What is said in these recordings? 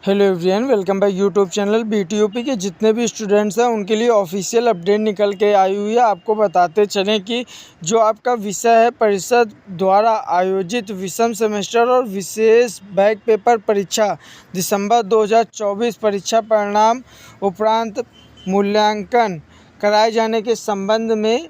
Hello everyone, welcome back YouTube channel. BTUP के जितने भी स्टूडेंट्स हैं उनके लिए ऑफिशियल अपडेट निकल के आई हुई है। आपको बताते चलें कि जो आपका विषय है परिषद द्वारा आयोजित विषम सेमेस्टर और विशेष बैक पेपर परीक्षा दिसंबर 2024 परीक्षा परिणाम उपरांत मूल्यांकन कराए जाने के संबंध में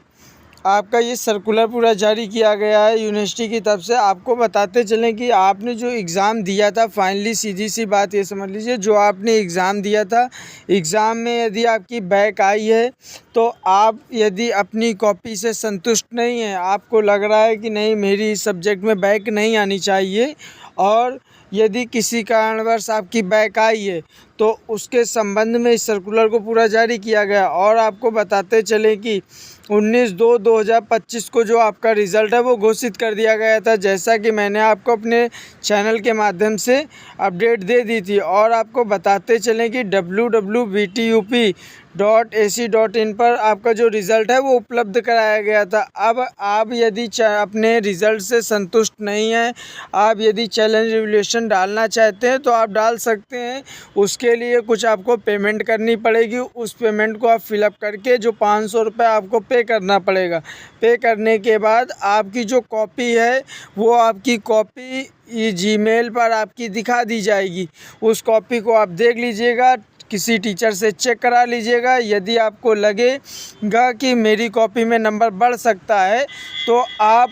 आपका ये सर्कुलर पूरा जारी किया गया है यूनिवर्सिटी की तरफ से। आपको बताते चलें कि आपने जो एग्ज़ाम दिया था, फाइनली सीधी सी बात ये समझ लीजिए, जो आपने एग्ज़ाम दिया था, एग्ज़ाम में यदि आपकी बैक आई है तो आप यदि अपनी कॉपी से संतुष्ट नहीं हैं, आपको लग रहा है कि नहीं मेरी इस सब्जेक्ट में बैक नहीं आनी चाहिए, और यदि किसी कारणवश आपकी बैक आई है तो उसके संबंध में इस सर्कुलर को पूरा जारी किया गया। और आपको बताते चले कि 19/2/2025 को जो आपका रिज़ल्ट है वो घोषित कर दिया गया था, जैसा कि मैंने आपको अपने चैनल के माध्यम से अपडेट दे दी थी। और आपको बताते चलें कि www.btup.ac.in पर आपका जो रिज़ल्ट है वो उपलब्ध कराया गया था। अब आप यदि अपने रिज़ल्ट से संतुष्ट नहीं हैं, आप यदि चैलेंज रिवोल्यूशन डालना चाहते हैं तो आप डाल सकते हैं। उसके लिए कुछ आपको पेमेंट करनी पड़ेगी। उस पेमेंट को आप फिलअप करके जो 500 रुपये आपको पे करना पड़ेगा। पे करने के बाद आपकी जो कॉपी है वो आपकी कॉपी जीमेल पर आपकी दिखा दी जाएगी। उस कॉपी को आप देख लीजिएगा, किसी टीचर से चेक करा लीजिएगा। यदि आपको लगेगा कि मेरी कॉपी में नंबर बढ़ सकता है तो आप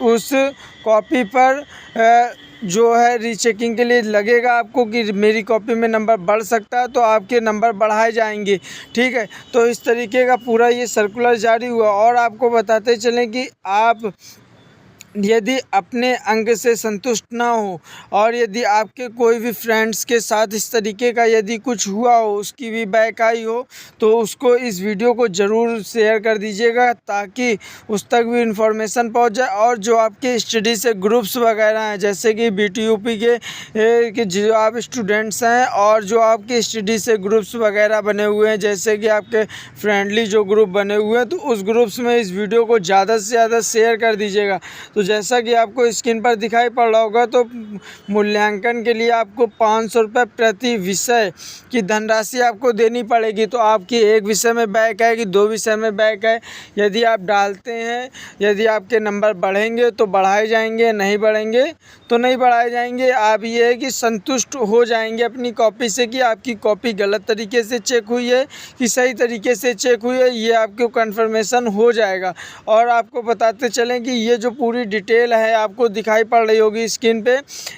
उस कॉपी पर जो है रीचेकिंग के लिए लगेगा आपको कि मेरी कॉपी में नंबर बढ़ सकता है तो आपके नंबर बढ़ाए जाएंगे। ठीक है, तो इस तरीके का पूरा ये सर्कुलर जारी हुआ। और आपको बताते चलें कि आप यदि अपने अंक से संतुष्ट ना हो और यदि आपके कोई भी फ्रेंड्स के साथ इस तरीके का यदि कुछ हुआ हो, उसकी भी बैक आई हो, तो उसको इस वीडियो को ज़रूर शेयर कर दीजिएगा ताकि उस तक भी इन्फॉर्मेशन पहुंच जाए। और जो आपके स्टडी से ग्रुप्स वगैरह हैं, जैसे कि बीटीयूपी के जो आप स्टूडेंट्स हैं और जो आपके स्टडी से ग्रुप्स वगैरह बने हुए हैं, जैसे कि आपके फ्रेंडली जो ग्रुप बने हुए हैं, तो उस ग्रुप्स में इस वीडियो को ज़्यादा से ज़्यादा शेयर कर दीजिएगा। तो जैसा कि आपको स्क्रीन पर दिखाई पड़ रहा होगा, तो मूल्यांकन के लिए आपको 500 रुपये प्रति विषय की धनराशि आपको देनी पड़ेगी। तो आपकी एक विषय में बैक है कि 2 विषय में बैक है, यदि आप डालते हैं, यदि आपके नंबर बढ़ेंगे तो बढ़ाए जाएंगे, नहीं बढ़ेंगे तो नहीं बढ़ाए जाएंगे। आप ये है कि संतुष्ट हो जाएंगे अपनी कॉपी से कि आपकी कॉपी गलत तरीके से चेक हुई है कि सही तरीके से चेक हुई है, ये आपको कन्फर्मेशन हो जाएगा। और आपको बताते चलें कि ये जो पूरी डिटेल है आपको दिखाई पड़ रही होगी स्क्रीन पे,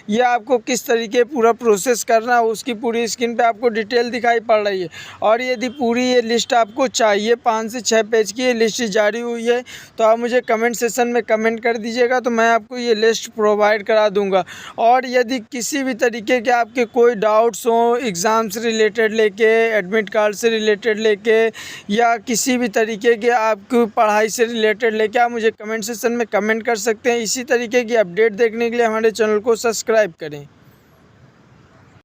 ये आपको किस तरीके पूरा प्रोसेस करना है उसकी पूरी स्क्रीन पे आपको डिटेल दिखाई पड़ रही है। और यदि पूरी ये लिस्ट आपको चाहिए, 5 से 6 पेज की ये लिस्ट जारी हुई है, तो आप मुझे कमेंट सेशन में कमेंट कर दीजिएगा, तो मैं आपको ये लिस्ट प्रोवाइड करा दूंगा। और यदि किसी भी तरीके के आपके कोई डाउट्स हों एग्ज़ाम से रिलेटेड लेके, एडमिट कार्ड से रिलेटेड लेके, या किसी भी तरीके के आपकी पढ़ाई से रिलेटेड लेके, आप मुझे कमेंट सेशन में कमेंट कर सकते हैं। इसी तरीके की अपडेट देखने के लिए हमारे चैनल को सब्सक्राइब करें।